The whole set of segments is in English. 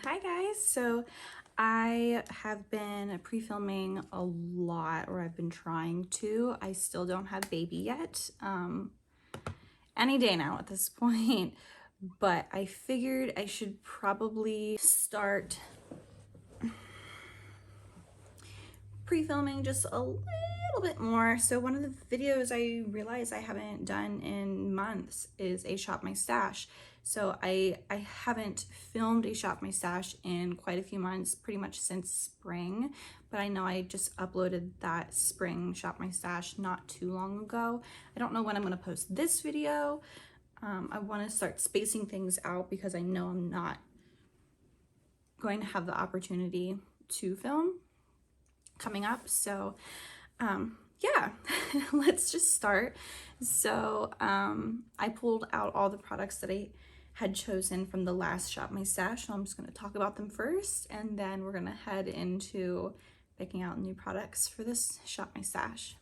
Hi guys, so I have been pre-filming a lot, or I've been trying to. I still don't have baby yet, any day now at this point, but I figured I should probably start pre-filming just a little bit more. So one of the videos I realized I haven't done in months is a shop my stash. So I haven't filmed a shop my stash in quite a few months, pretty much since spring, but I know I just uploaded that spring shop my stash not too long ago. I don't know when I'm going to post this video. I want to start spacing things out because I know I'm not going to have the opportunity to film coming up. So yeah, let's just start. So I pulled out all the products that I had chosen from the last shop my stash, so I'm just going to talk about them first, and then we're going to head into picking out new products for this shop my stash.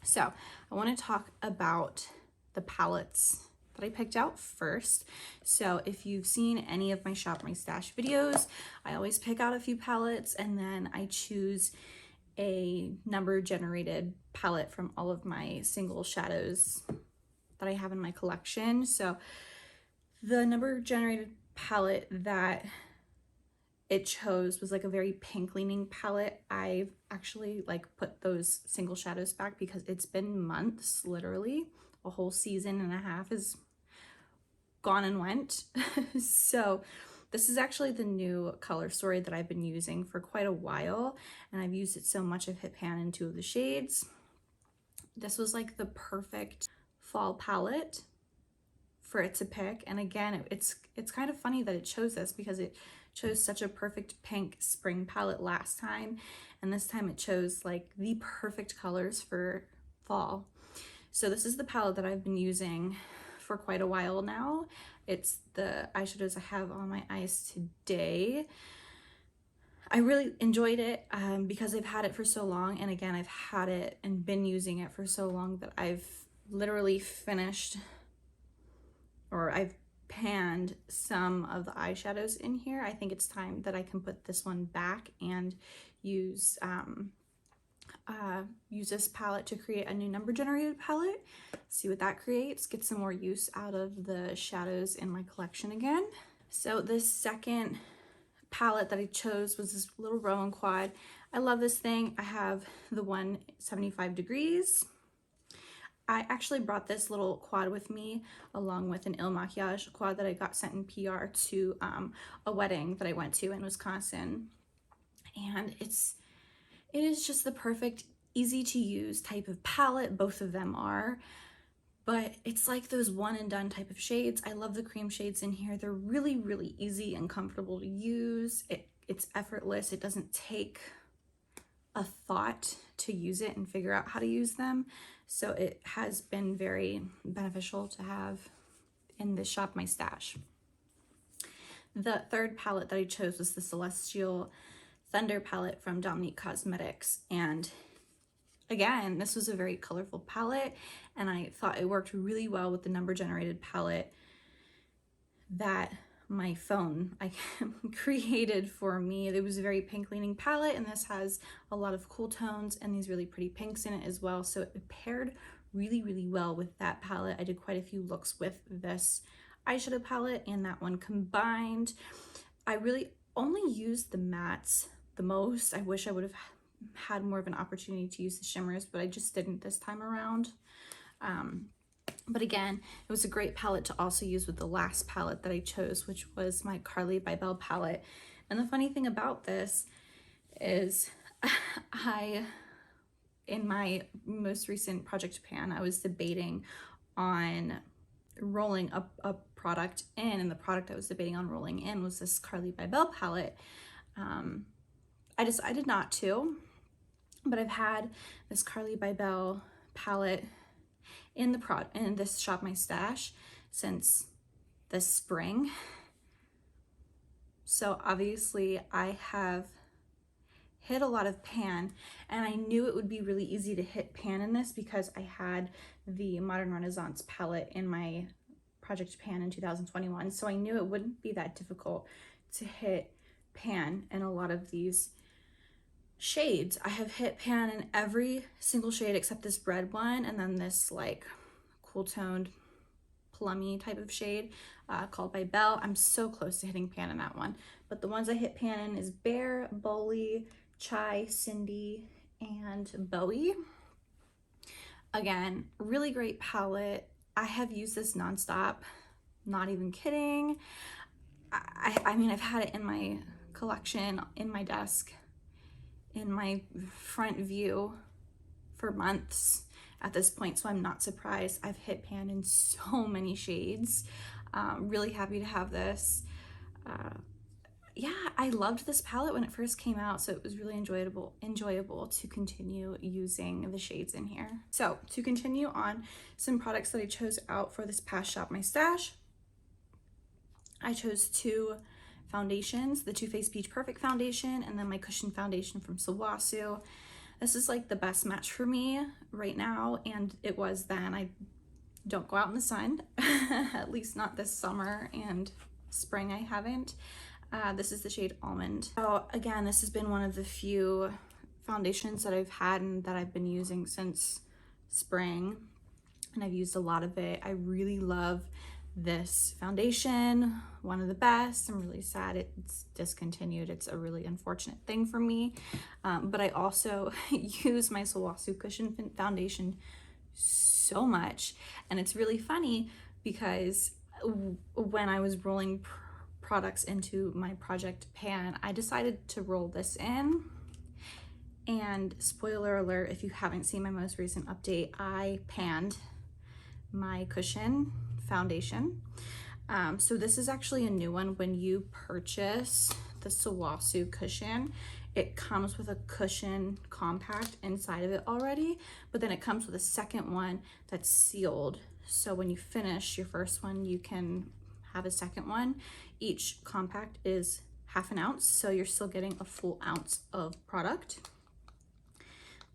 So I want to talk about the palettes that I picked out first. So if you've seen any of my shop my stash videos, I always pick out a few palettes and then I choose a number generated palette from all of my single shadows that I have in my collection. So the number generated palette that it chose was like a very pink leaning palette. I've actually put those single shadows back because it's been months, literally a whole season and a half is gone and went. So this is actually the new color story that I've been using for quite a while, and I've used it so much I've hit pan in 2 of the shades. This was like the perfect fall palette for it to pick, and again, it's kind of funny that it chose this because it chose such a perfect pink spring palette last time, and this time it chose like the perfect colors for fall. So this is the palette that I've been using for quite a while now. It's the eyeshadows I have on my eyes today. I really enjoyed it because I've had it for so long, and again, I've had it and been using it for so long that I've literally finished, or I've panned some of the eyeshadows in here. I think it's time that I can put this one back and use this palette to create a new number generated palette, see what that creates, get some more use out of the shadows in my collection again. So this second palette that I chose was this little Rowan quad. I love this thing. I have the 175 degrees. I actually brought this little quad with me along with an Il Makiage quad that I got sent in PR to a wedding that I went to in Wisconsin, and it is just the perfect easy to use type of palette. Both of them are, but it's like those one and done type of shades. I love the cream shades in here. They're really, really easy and comfortable to use. It's effortless. It doesn't take a thought to use it and figure out how to use them. So it has been very beneficial to have in this shop my stash. The third palette that I chose was the Celestial Thunder palette from Glamnetic Cosmetics, and again, this was a very colorful palette, and I thought it worked really well with the number generated palette that my phone created for me. It was a very pink leaning palette, and this has a lot of cool tones and these really pretty pinks in it as well, so it paired really, really well with that palette. I did quite a few looks with this eyeshadow palette and that one combined. I really only used the mattes the most. I wish I would have had more of an opportunity to use the shimmers, but I just didn't this time around. But again, it was a great palette to also use with the last palette that I chose, which was my Carly by Belle palette. And the funny thing about this is in my most recent project pan, I was debating on rolling a product in, and the product I was debating on rolling in was this Carly by Belle palette. I decided not to, but I've had this Carly by Belle palette in this shop my stash since this spring. So obviously I have hit a lot of pan, and I knew it would be really easy to hit pan in this because I had the Modern Renaissance palette in my project pan in 2021, so I knew it wouldn't be that difficult to hit pan in a lot of these shades. I have hit pan in every single shade except this red one, and then this like cool toned plummy type of shade called by Belle. I'm so close to hitting pan in that one, but the ones I hit pan in is Bear, Bowie, Chai, Cindy, and Bowie. Again, really great palette. I have used this nonstop, not even kidding. I mean, I've had it in my collection, in my desk, in my front view for months at this point, so I'm not surprised. I've hit pan in so many shades. Really happy to have this. Yeah, I loved this palette when it first came out, so it was really enjoyable to continue using the shades in here. So to continue on some products that I chose out for this past Shop My Stash, I chose two foundations, the Too Faced Peach Perfect Foundation and then my Cushion Foundation from Sawasu. This is like the best match for me right now, and it was then. I don't go out in the sun, at least not this summer and spring I haven't. This is the shade Almond. So again, this has been one of the few foundations that I've had and that I've been using since spring, and I've used a lot of it. I really love this foundation, one of the best. I'm really sad it's discontinued. It's a really unfortunate thing for me, but I also use my Sawasu Cushion Foundation so much, and it's really funny because when I was rolling products into my project pan, I decided to roll this in, and spoiler alert, if you haven't seen my most recent update, I panned my Cushion Foundation. So this is actually a new one. When you purchase the Sawasu Cushion, it comes with a cushion compact inside of it already, but then it comes with a second one that's sealed. So when you finish your first one, you can have a second one. Each compact is half an ounce, so you're still getting a full ounce of product.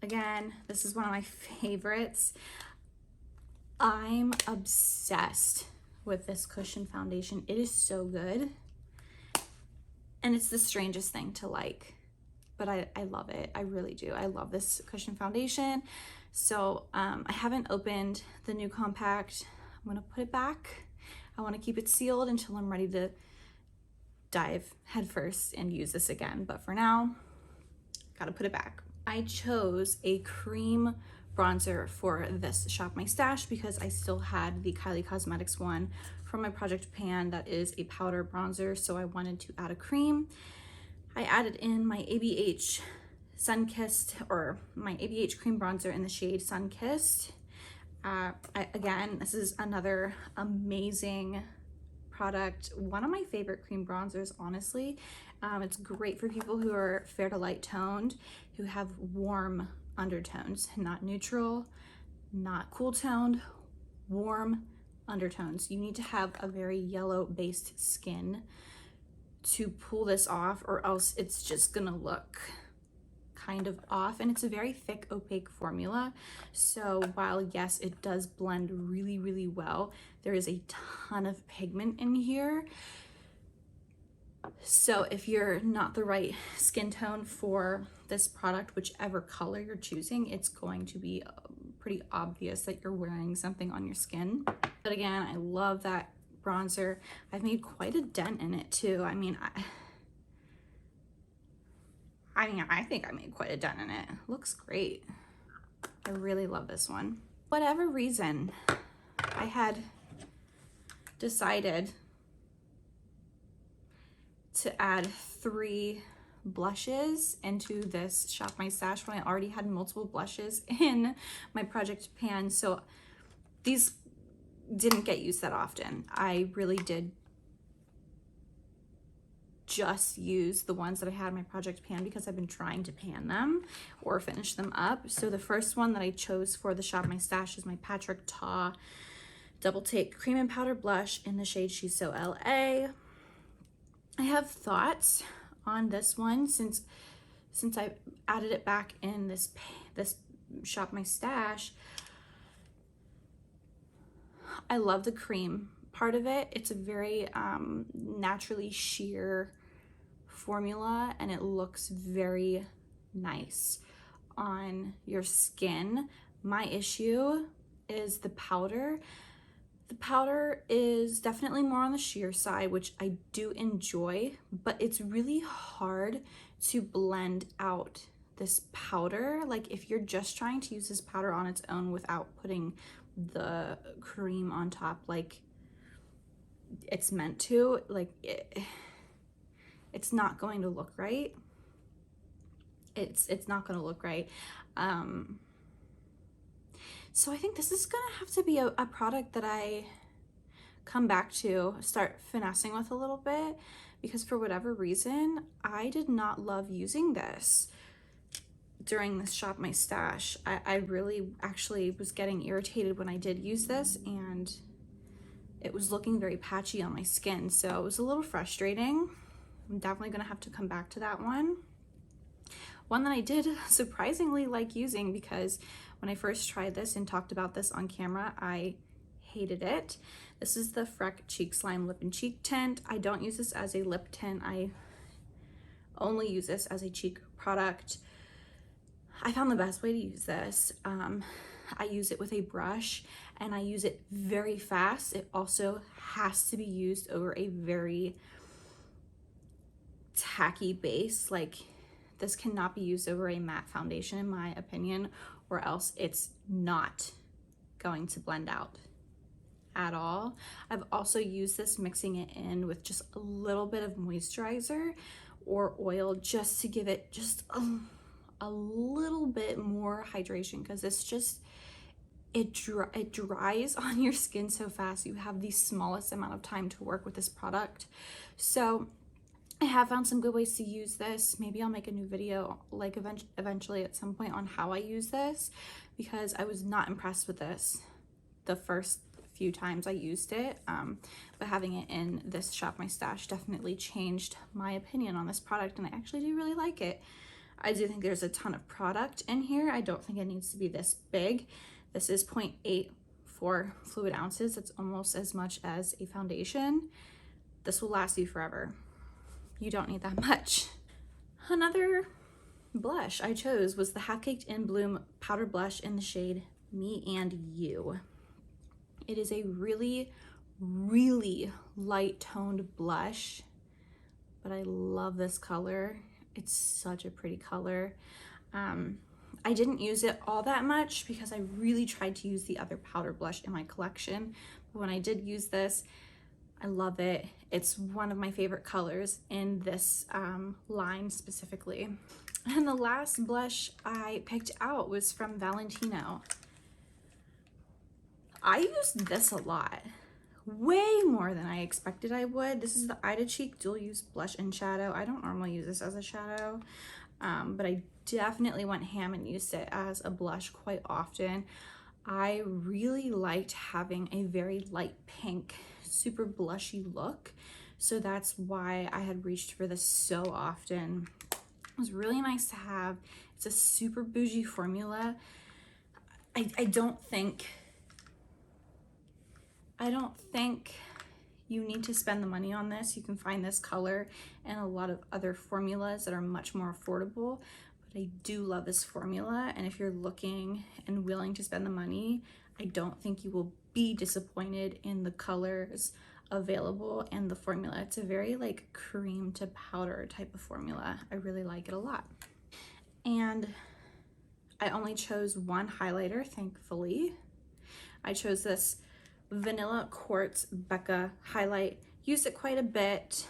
Again, this is one of my favorites. I'm obsessed with this Cushion Foundation. It is so good, and it's the strangest thing to like, but I love it. I really do. I love this Cushion Foundation. So I haven't opened the new compact. I'm gonna put it back. I want to keep it sealed until I'm ready to dive headfirst and use this again, but for now, gotta put it back. I chose a cream bronzer for this Shop My Stash because I still had the Kylie Cosmetics one from my project pan that is a powder bronzer, so I wanted to add a cream. I added in my ABH Sun-Kissed, or my ABH cream bronzer in the shade Sun-Kissed. Again, this is another amazing product, one of my favorite cream bronzers, honestly. It's great for people who are fair to light toned, who have warm undertones, not neutral, not cool toned, warm undertones. You need to have a very yellow based skin to pull this off, or else it's just gonna look kind of off, and it's a very thick opaque formula. So while yes, it does blend really well, there is a ton of pigment in here. So if you're not the right skin tone for this product, whichever color you're choosing, it's going to be pretty obvious that you're wearing something on your skin. But again, I love that bronzer. I've made quite a dent in it too. I mean, I think I made quite a dent in it. Looks great. I really love this one. Whatever reason, I had decided to add 3 blushes into this Shop My Stash when I already had multiple blushes in my project pan. So these didn't get used that often. I really did just use the ones that I had in my project pan because I've been trying to pan them or finish them up. So the first one that I chose for the Shop My Stash is my Patrick Ta Double Take Cream and Powder Blush in the shade She's So LA. I have thoughts on this one since I added it back in this Shop My Stash. I love the cream part of it. It's a very naturally sheer formula and it looks very nice on your skin. My issue is the powder. The powder is definitely more on the sheer side, which I do enjoy, but it's really hard to blend out this powder. Like if you're just trying to use this powder on its own without putting the cream on top like it's meant to, like it's not going to look right. It's not going to look right. So I think this is gonna have to be a product that I come back to, start finessing with a little bit, because for whatever reason, I did not love using this during this Shop My Stash. I really actually was getting irritated when I did use this, and it was looking very patchy on my skin, so it was a little frustrating. I'm definitely gonna have to come back to that one. One that I did surprisingly like using, because when I first tried this and talked about this on camera, I hated it. This is the Freck Cheek Slime Lip and Cheek Tint. I don't use this as a lip tint. I only use this as a cheek product. I found the best way to use this. I use it with a brush and I use it very fast. It also has to be used over a very tacky base. Like this cannot be used over a matte foundation in my opinion, or else it's not going to blend out at all. I've also used this mixing it in with just a little bit of moisturizer or oil just to give it just a little bit more hydration, because it's just, it dries on your skin so fast. You have the smallest amount of time to work with this product. So I have found some good ways to use this. Maybe I'll make a new video like eventually at some point on how I use this, because I was not impressed with this the first few times I used it, but having it in this Shop My Stash definitely changed my opinion on this product, and I actually do really like it. I do think there's a ton of product in here. I don't think it needs to be this big. This is 0.84 fluid ounces. It's almost as much as a foundation. This will last you forever. You don't need that much. Another blush I chose was the Half Caked in Bloom Powder Blush in the shade Me and You. It is a really, really light toned blush, but I love this color. It's such a pretty color. I didn't use it all that much because I really tried to use the other powder blush in my collection, but when I did use this, I love it. It's one of my favorite colors in this line specifically. And the last blush I picked out was from Valentino. I used this a lot, way more than I expected I would. This is the Ida Cheek Dual Use Blush and Shadow. I don't normally use this as a shadow, but I definitely went ham and used it as a blush quite often. I really liked having a very light pink, super blushy look, so that's why I had reached for this so often. It was really nice to have. It's a super bougie formula. I don't think you need to spend the money on this. You can find this color and a lot of other formulas that are much more affordable, but I do love this formula, and if you're looking and willing to spend the money, I don't think you will be disappointed in the colors available and the formula. It's a very like cream to powder type of formula. I really like it a lot. And I only chose one highlighter, thankfully. I chose this Vanilla Quartz Becca highlight. Used it quite a bit.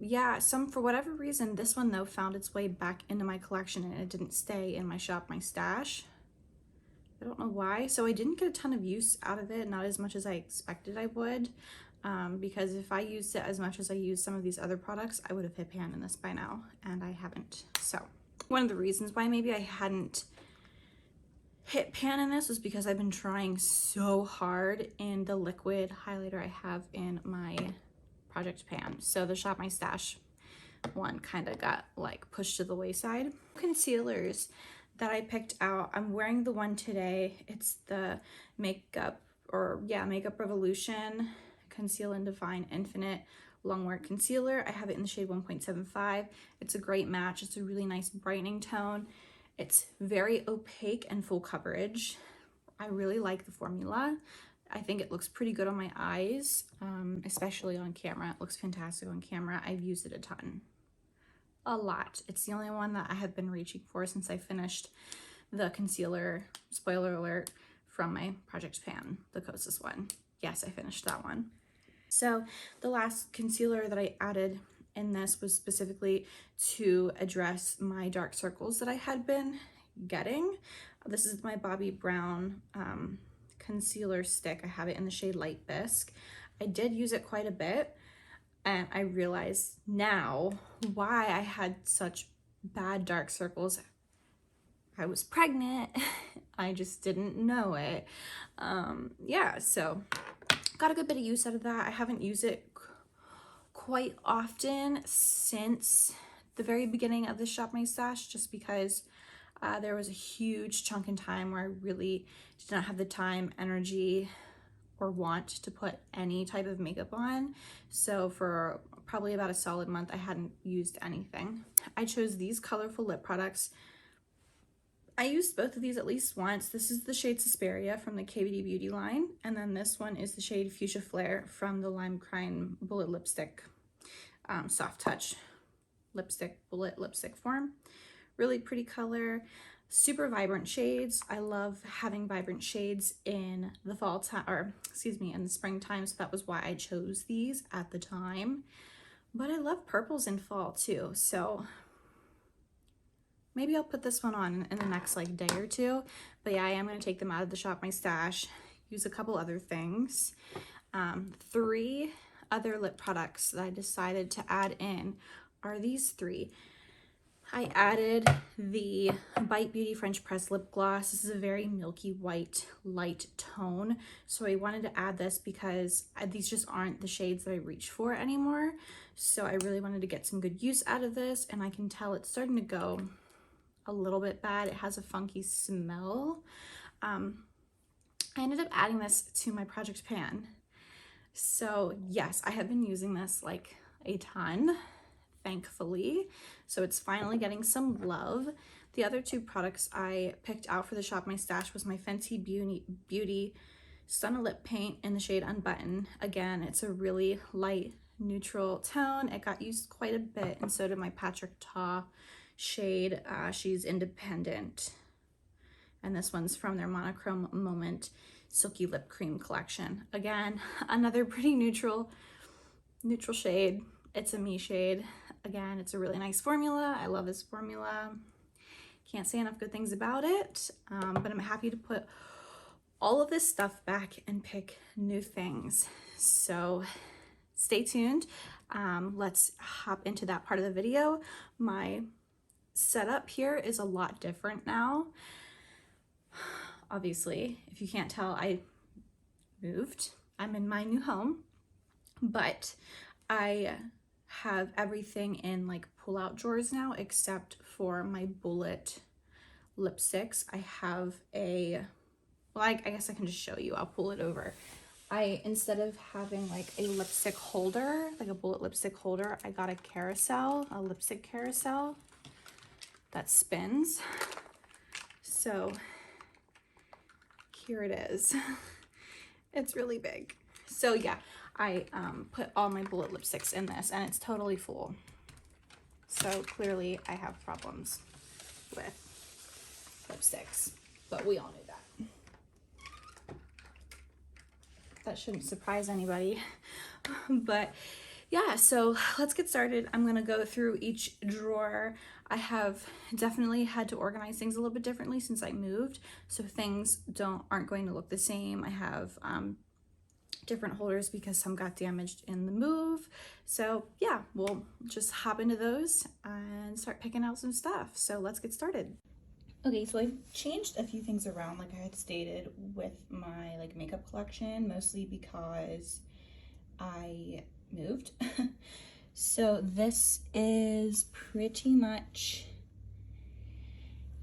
Yeah, for whatever reason, this one though found its way back into my collection and it didn't stay in my Shop My Stash. I don't know why. So I didn't get a ton of use out of it, not as much as I expected I would, because if I used it as much as I used some of these other products, I would have hit pan in this by now, and I haven't. So one of the reasons why maybe I hadn't hit pan in this was because I've been trying so hard in the liquid highlighter I have in my project pan. So the Shop My Stash one kind of got like pushed to the wayside. Concealers that I picked out, I'm wearing the one today. It's the Makeup Revolution Conceal and Define Infinite Longwear Concealer. I have it in the shade 1.75. It's a great match. It's a really nice brightening tone. It's very opaque and full coverage. I really like the formula. I think it looks pretty good on my eyes, especially on camera. It looks fantastic on camera. I've used it a ton. A lot. It's the only one that I have been reaching for since I finished the concealer, spoiler alert, from my Project Pan, the Kosas one. Yes, I finished that one. So the last concealer that I added in this was specifically to address my dark circles that I had been getting. This is my Bobbi Brown concealer stick. I have it in the shade Light Bisque. I did use it quite a bit, and I realize now why I had such bad dark circles. I was pregnant. I just didn't know it. Yeah, so got a good bit of use out of that. I haven't used it quite often since the very beginning of the Shop My Stash, just because there was a huge chunk in time where I really did not have the time, energy, or want to put any type of makeup on. So for probably about a solid month, I hadn't used anything. I chose these colorful lip products. I used both of these at least once. This is the shade Suspiria from the KVD Beauty line, and then this one is the shade Fuchsia Flare from the Lime Crime Bullet Lipstick Soft Touch Lipstick, Bullet Lipstick form. Really pretty color, super vibrant shades. I love having vibrant shades in the fall time, or excuse me, in the springtime, so that was why I chose these at the time. But I love purples in fall too, so maybe I'll put this one on in the next like day or two. But yeah, I am going to take them out of the Shop My Stash, use a couple other things. 3 other lip products that I decided to add in are these 3. I added the Bite Beauty French Press Lip Gloss. This is a very milky white light tone, so I wanted to add this because these just aren't the shades that I reach for anymore. So I really wanted to get some good use out of this, and I can tell it's starting to go a little bit bad. It has a funky smell. I ended up adding this to my Project Pan. So yes, I have been using this like a ton, thankfully. So it's finally getting some love. The other 2 products I picked out for the Shop My Stash was my Fenty Beauty Stunna Lip Paint in the shade Unbutton. Again, it's a really light neutral tone. It got used quite a bit, and so did my Patrick Ta shade. She's Independent, and this one's from their Monochrome Moment Silky Lip Cream collection. Again, another pretty neutral shade. It's a me shade. Again, it's a really nice formula. I love this formula. Can't say enough good things about it, but I'm happy to put all of this stuff back and pick new things. So stay tuned. Let's hop into that part of the video. My setup here is a lot different now. Obviously, if you can't tell, I moved. I'm in my new home, but I have everything in like pull-out drawers now, except for my Bullet lipsticks. I have a, well, I guess I can just show you. I'll pull it over. Instead of having like a lipstick holder, like a Bullet lipstick holder, I got a carousel, a lipstick carousel that spins. So here it is. It's really big. So yeah, I put all my Bullet lipsticks in this, and it's totally full. So clearly I have problems with lipsticks, but we all knew that. That shouldn't surprise anybody. But yeah, so let's get started. I'm gonna go through each drawer. I have definitely had to organize things a little bit differently since I moved, so things aren't going to look the same. I have different holders because some got damaged in the move. So yeah, we'll just hop into those and start picking out some stuff. So let's get started. Okay, so I've changed a few things around, like I had stated, with my like makeup collection, mostly because I moved. So this is pretty much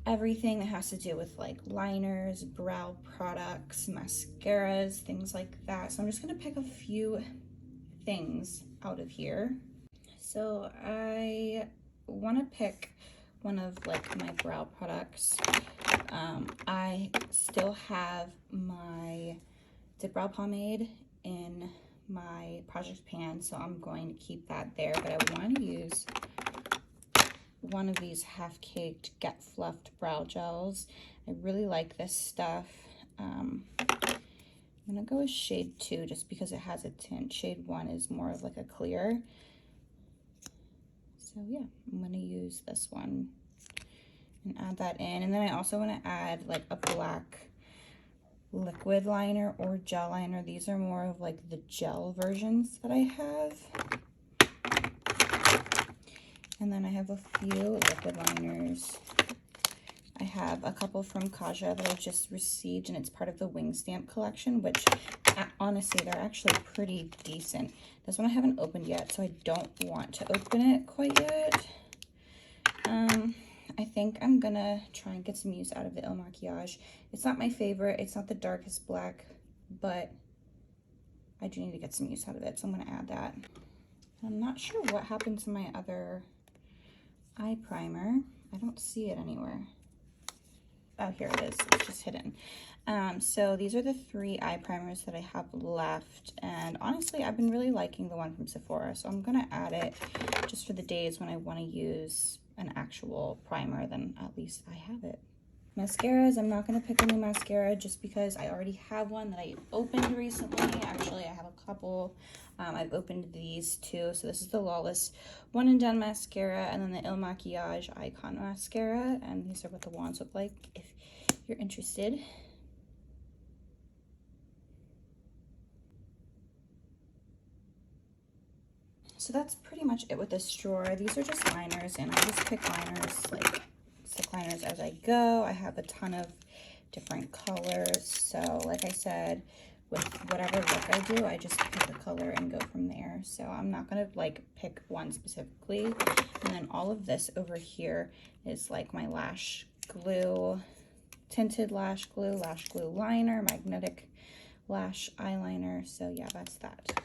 everything that has to do with like liners, brow products, mascaras, things like that. So I'm just gonna pick a few things out of here. So I want to pick one of like my brow products. I still have my Dip Brow Pomade in my project pan, so I'm going to keep that there, but I want to use one of these half-caked Get Fluffed brow gels. I really like this stuff. I'm gonna go with shade 2 just because it has a tint. Shade 1 is more of like a clear. So yeah, I'm gonna use this one and add that in. And then I also want to add like a black liquid liner or gel liner. These are more of like the gel versions that I have. And then I have a few liquid liners. I have a couple from Kaja that I just received, and it's part of the Wing Stamp collection, which honestly, they're actually pretty decent. This one I haven't opened yet, so I don't want to open it quite yet. I think I'm gonna try and get some use out of the Il Makiage. It's not my favorite, it's not the darkest black, but I do need to get some use out of it, so I'm gonna add that. I'm not sure what happened to my other eye primer. I don't see it anywhere. Oh, here it is. It's just hidden. So these are the 3 eye primers that I have left. And honestly, I've been really liking the one from Sephora. So I'm going to add it just for the days when I want to use an actual primer. Then at least I have it. Mascaras, I'm not going to pick a new mascara just because I already have one that I opened recently. Actually, I have a couple. I've opened these 2. So this is the Lawless One and Done mascara, and then the Il Makiage Icon mascara. And these are what the wands look like if you're interested. So that's pretty much it with this drawer. These are just liners, and I just pick liners, like stick liners as I go. I have a ton of different colors. So like I said, with whatever look I do, I just pick a color and go from there. So I'm not gonna like pick one specifically. And then all of this over here is like my lash glue, tinted lash glue liner, magnetic lash eyeliner. So yeah, that's that.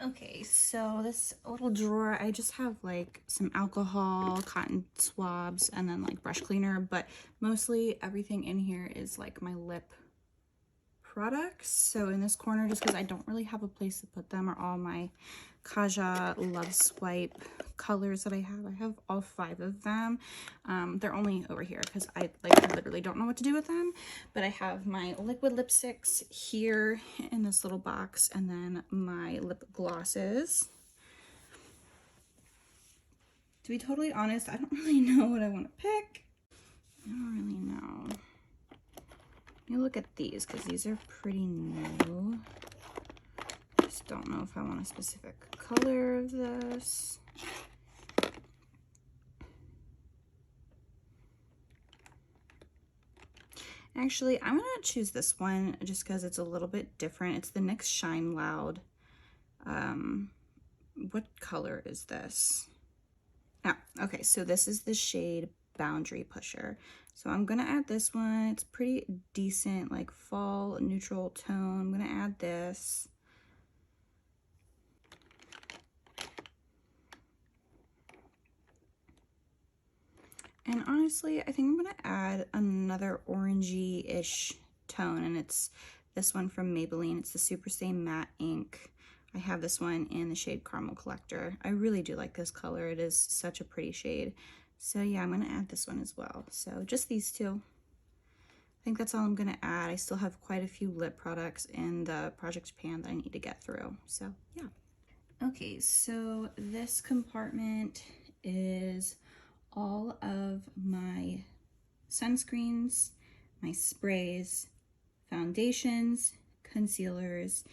Okay, so this little drawer, I just have like some alcohol, cotton swabs, and then like brush cleaner, but mostly everything in here is like my lip products. So in this corner, just because I don't really have a place to put them, are all my Kaja Love Swipe colors that I have. I have all 5 of them. They're only over here because I literally don't know what to do with them. But I have my liquid lipsticks here in this little box, and then my lip glosses. To be totally honest, I don't really know what I want to pick. I don't really know. Let me look at these because these are pretty new. Just don't know if I want a specific color of this. Actually, I'm gonna choose this one just because it's a little bit different. It's the NYX Shine Loud. What color is this? Oh, okay, so this is the shade Boundary Pusher. So I'm gonna add this one. It's pretty decent, like fall neutral tone. I'm gonna add this. And honestly, I think I'm gonna add another orangey-ish tone, and it's this one from Maybelline. It's the Super Stay Matte Ink. I have this one in the shade Caramel Collector. I really do like this color. It is such a pretty shade. So yeah, I'm gonna add this one as well. So just these 2. I think that's all I'm gonna add. I still have quite a few lip products in the project pan that I need to get through. So yeah. Okay, so this compartment is all of my sunscreens, my sprays, foundations, concealers,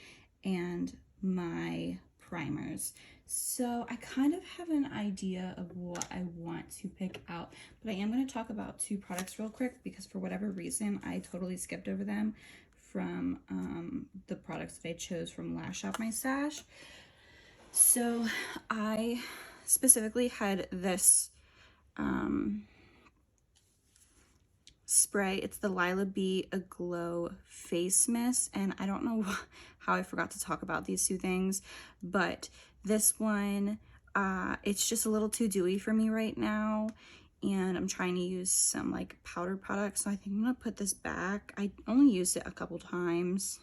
and my primers. So I kind of have an idea of what I want to pick out, but I am going to talk about 2 products real quick because for whatever reason I totally skipped over them from the products that I chose from Lash Shop My Stash. So I specifically had this spray. It's the Lila B Aglow Face Mist, and I don't know how I forgot to talk about these two things, but this one, it's just a little too dewy for me right now, and I'm trying to use some like powder products, so I think I'm gonna put this back. I only used it a couple times.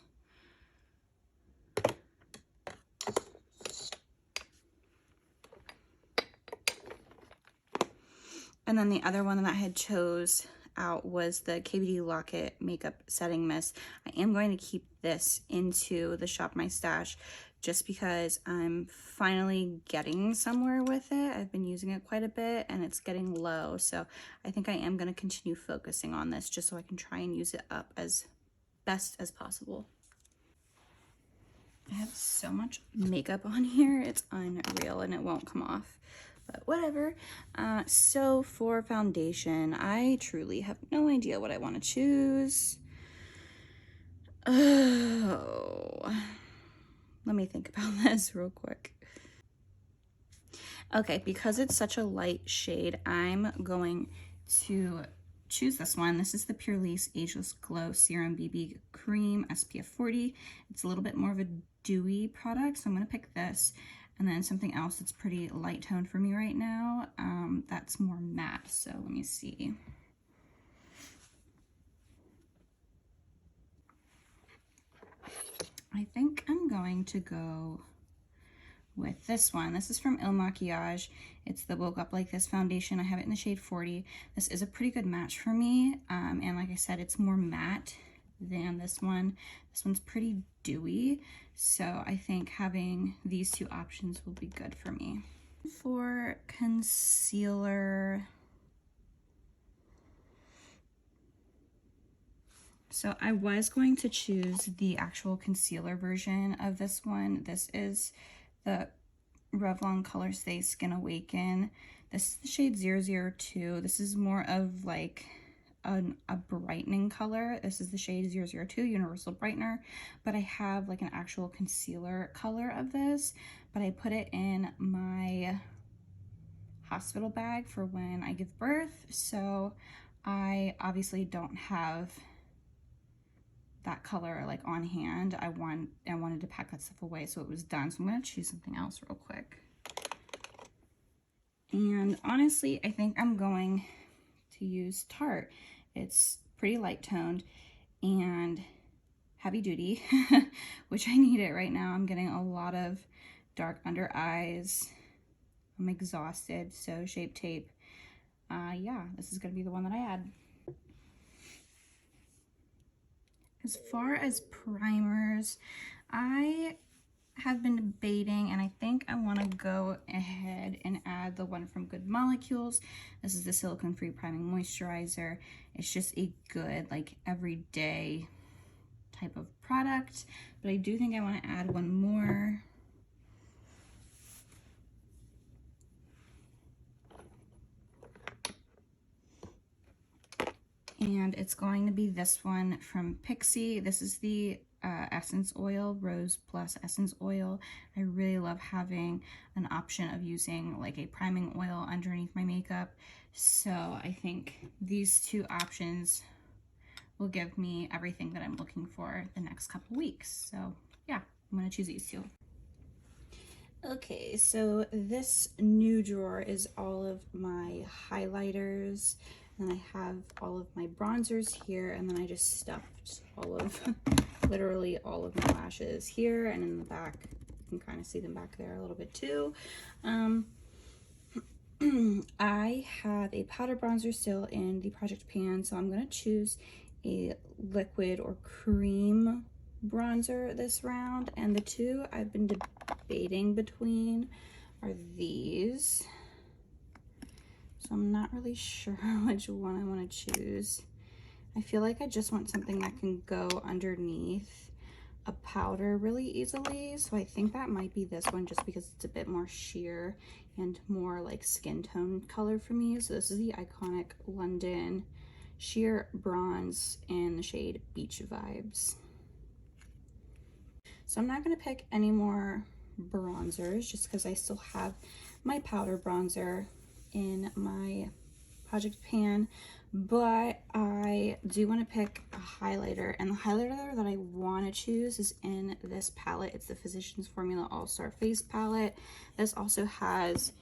And then the other one that I had chose out was the KVD Locket Makeup Setting Mist. I am going to keep this into the Shop My Stash just because I'm finally getting somewhere with it. I've been using it quite a bit and it's getting low. So I think I am going to continue focusing on this just so I can try and use it up as best as possible. I have so much makeup on here. It's unreal and it won't come off. But whatever. So for foundation, I truly have no idea what I want to choose. Oh, let me think about this real quick. Okay, because it's such a light shade, I'm going to choose this one. This is the Purlisse Ageless Glow Serum BB Cream SPF 40. It's a little bit more of a dewy product, so I'm going to pick this. And then something else that's pretty light toned for me right now, that's more matte. So let me see. I think I'm going to go with this one. This is from Il Makiage. It's the Woke Up Like This foundation. I have it in the shade 40. This is a pretty good match for me. And like I said, it's more matte than this one. This one's pretty dewy. So I think having these two options will be good for me. For concealer, so I was going to choose the actual concealer version of this one. This is the Revlon Colorstay Skin Awaken. This is the shade 002. This is more of like a brightening color. This is the shade 002 Universal Brightener, but I have like an actual concealer color of this, but I put it in my hospital bag for when I give birth, so I obviously don't have that color like on hand. I wanted to pack that stuff away, so it was done. So I'm gonna choose something else real quick. And honestly, I think I'm going to use Tarte. It's pretty light toned and heavy duty, which I need it right now. I'm getting a lot of dark under eyes. I'm exhausted, so Shape Tape. Yeah, this is gonna be the one that I add. As far as primers, I have been debating, and I think I want to go ahead and add the one from Good Molecules. This is the silicone-free priming moisturizer. It's just a good, like, everyday type of product, but I do think I want to add one more. And it's going to be this one from Pixi. This is the Essence Oil, Rose Plus Essence Oil. I really love having an option of using like a priming oil underneath my makeup. So I think these two options will give me everything that I'm looking for the next couple weeks. So yeah, I'm gonna choose these two. Okay, so this new drawer is all of my highlighters, and I have all of my bronzers here, and then I just stuffed all of, literally all of my lashes here, and in the back, you can kind of see them back there a little bit too. I have a powder bronzer still in the Project Pan, so I'm going to choose a liquid or cream bronzer this round, and the two I've been debating between are these. So I'm not really sure which one I want to choose. I feel like I just want something that can go underneath a powder really easily. So I think that might be this one just because it's a bit more sheer and more like skin tone color for me. So this is the Iconic London Sheer Bronze in the shade Beach Vibes. So I'm not going to pick any more bronzers just because I still have my powder bronzer in my Project Pan, but I do want to pick a highlighter, and the highlighter that I want to choose is in this palette. It's the Physicians Formula All-Star Face Palette. This also has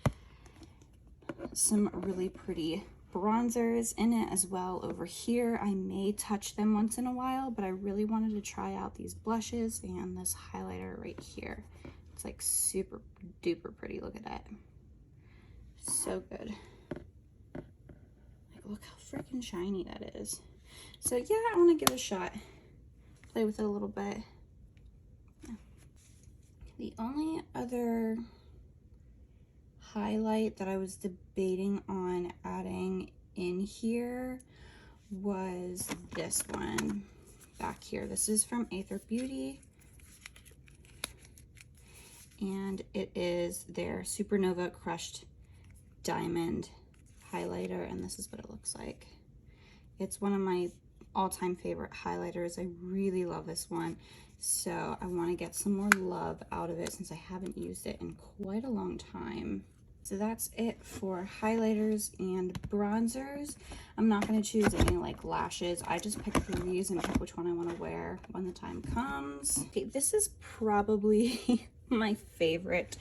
some really pretty bronzers in it as well over here. I may touch them once in a while, but I really wanted to try out these blushes and this highlighter right here. It's like super duper pretty. Look at that. So good. Like, look how freaking shiny that is. So yeah, I want to give it a shot. Play with it a little bit. Yeah. The only other highlight that I was debating on adding in here was this one back here. This is from Aether Beauty, and it is their Supernova Crushed Diamond highlighter, and this is what it looks like. It's one of my all-time favorite highlighters. I really love this one, so I want to get some more love out of it since I haven't used it in quite a long time. So that's it for highlighters and bronzers. I'm not going to choose any like lashes. I just picked through these and pick which one I want to wear when the time comes. Okay, this is probably my favorite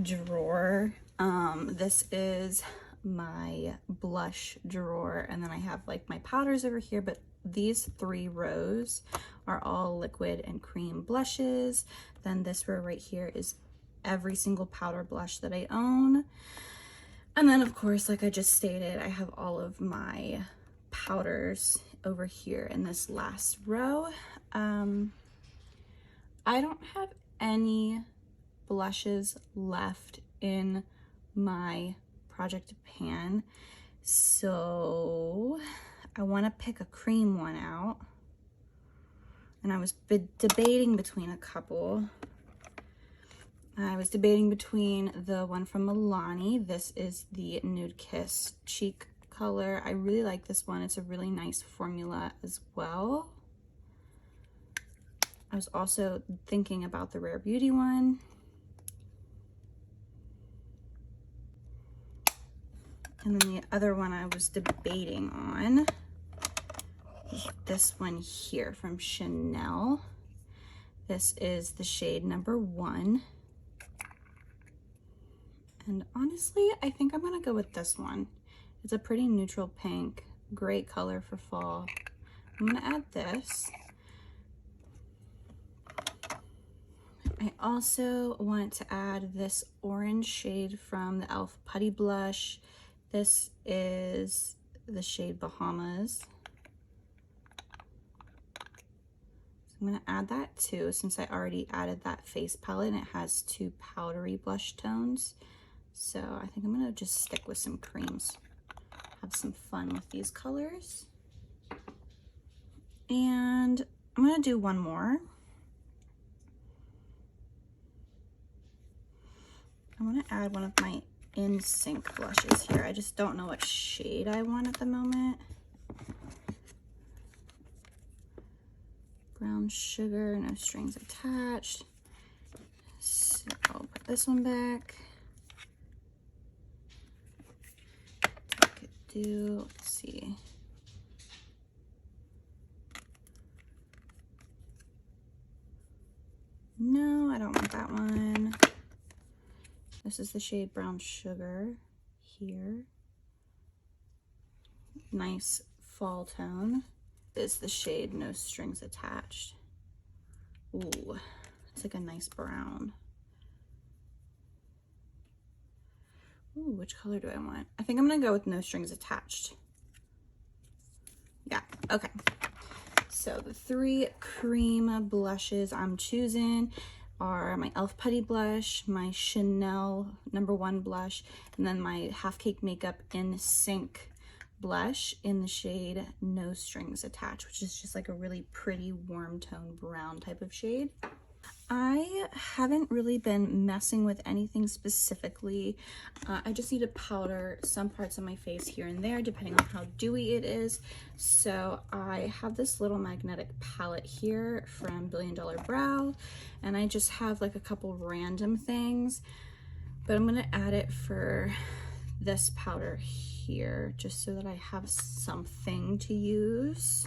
drawer. This is my blush drawer, and then I have like my powders over here, but these 3 rows are all liquid and cream blushes. Then this row right here is every single powder blush that I own. And then of course, like I just stated, I have all of my powders over here in this last row. I don't have any blushes left in my project pan, so I want to pick a cream one out, and I was debating between a couple. I was debating between the one from Milani. This is the Nude Kiss cheek color. I really like this one. It's a really nice formula as well. I was also thinking about the Rare Beauty one. And then the other one I was debating on is this one here from Chanel. This is the shade number 1. And honestly, I think I'm gonna go with this one. It's a pretty neutral pink, great color for fall. I'm gonna add this. I also want to add this orange shade from the e.l.f. Putty Blush. This is the shade Bahamas. So I'm gonna add that too, since I already added that face palette and it has 2 powdery blush tones. So I think I'm gonna just stick with some creams, have some fun with these colors. And I'm gonna do one more. I wanna add one of my In Sync blushes here. I just don't know what shade I want at the moment. Brown Sugar, no strings attached. So I'll put this one back. Let's see. No, I don't want that one. This is the shade Brown Sugar here. Nice fall tone. This is the shade No Strings Attached. Ooh, it's like a nice brown. Ooh, which color do I want? I think I'm gonna go with No Strings Attached. Yeah, okay. So the 3 cream blushes I'm choosing are my e.l.f. Putty Blush, my Chanel #1 blush, and then my Half Cake Makeup In Sync blush in the shade No Strings Attached, which is just like a really pretty warm tone brown type of shade. I haven't really been messing with anything specifically. I just need to powder some parts of my face here and there depending on how dewy it is. So I have this little magnetic palette here from Billion Dollar Brow, and I just have like a couple random things, but I'm gonna add it for this powder here just so that I have something to use.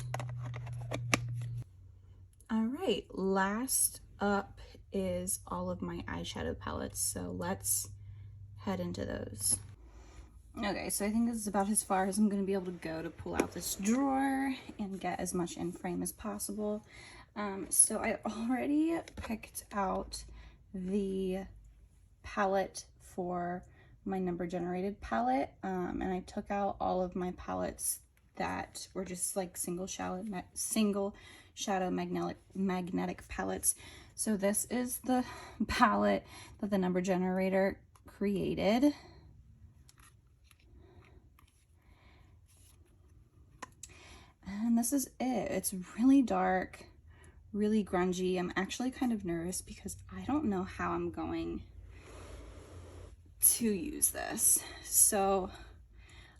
All right, last up is all of my eyeshadow palettes, so let's head into those. Okay, so I think this is about as far as I'm going to be able to go to pull out this drawer and get as much in frame as possible. So I already picked out the palette for my number generated palette, and I took out all of my palettes that were just like single shadow magnetic palettes. So this is the palette that the number generator created. And this is it. It's really dark, really grungy. I'm actually kind of nervous because I don't know how I'm going to use this. So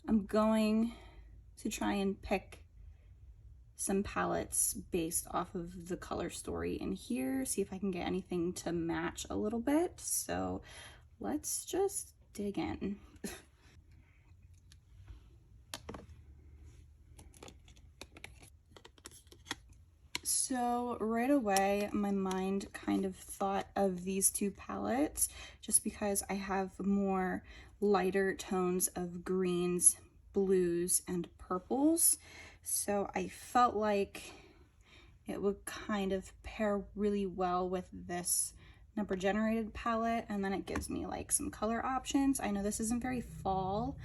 I'm going to try and pick some palettes based off of the color story in here, see if I can get anything to match a little bit. So let's just dig in. So right away, my mind kind of thought of these two palettes just because I have more lighter tones of greens, blues, and purples. So I felt like it would kind of pair really well with this number generated palette, and then it gives me like some color options. I know this isn't very fall,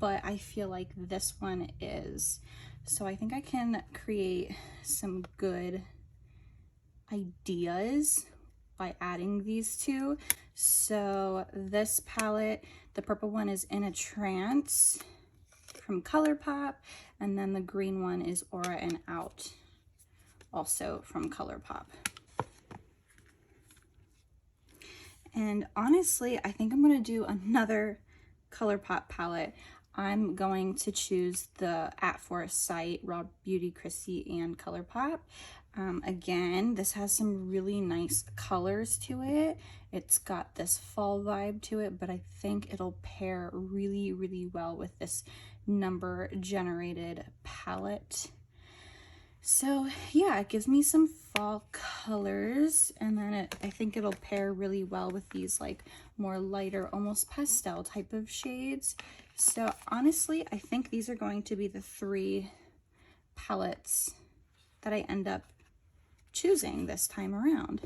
but I feel like this one is. So I think I can create some good ideas by adding these two. So this palette, the purple one is In a Trance from ColourPop, and then the green one is Aura and Out, also from ColourPop. And honestly, I think I'm gonna do another ColourPop palette. I'm going to choose the At Forest Sight, Raw Beauty, Christy, and ColourPop. Again, this has some really nice colors to it. It's got this fall vibe to it, but I think it'll pair really, really well with this number generated palette. So yeah, it gives me some fall colors, and then I think it'll pair really well with these like more lighter, almost pastel type of shades. So honestly, I think these are going to be the 3 palettes that I end up choosing this time around.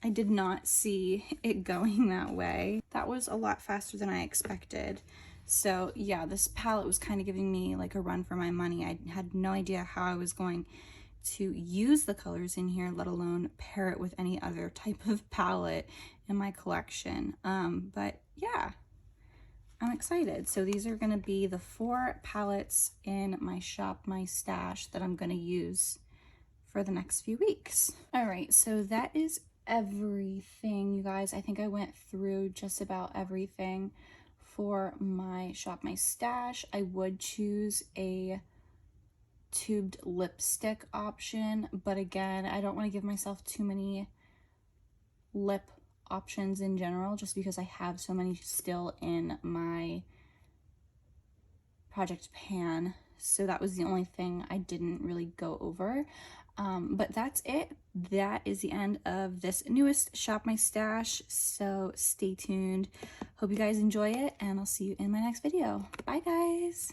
I did not see it going that way. That was a lot faster than I expected. So yeah, this palette was kind of giving me like a run for my money. I had no idea how I was going to use the colors in here, let alone pair it with any other type of palette in my collection. But yeah, I'm excited. So these are gonna be the 4 palettes in my Shop My Stash that I'm gonna use for the next few weeks. All right, so that is everything, you guys. I think I went through just about everything for my Shop My Stash. I would choose a tubed lipstick option, but again, I don't want to give myself too many lip options in general just because I have so many still in my project pan. So that was the only thing I didn't really go over. But that's it. That is the end of this newest Shop My Stash. So stay tuned. Hope you guys enjoy it, and I'll see you in my next video. Bye, guys.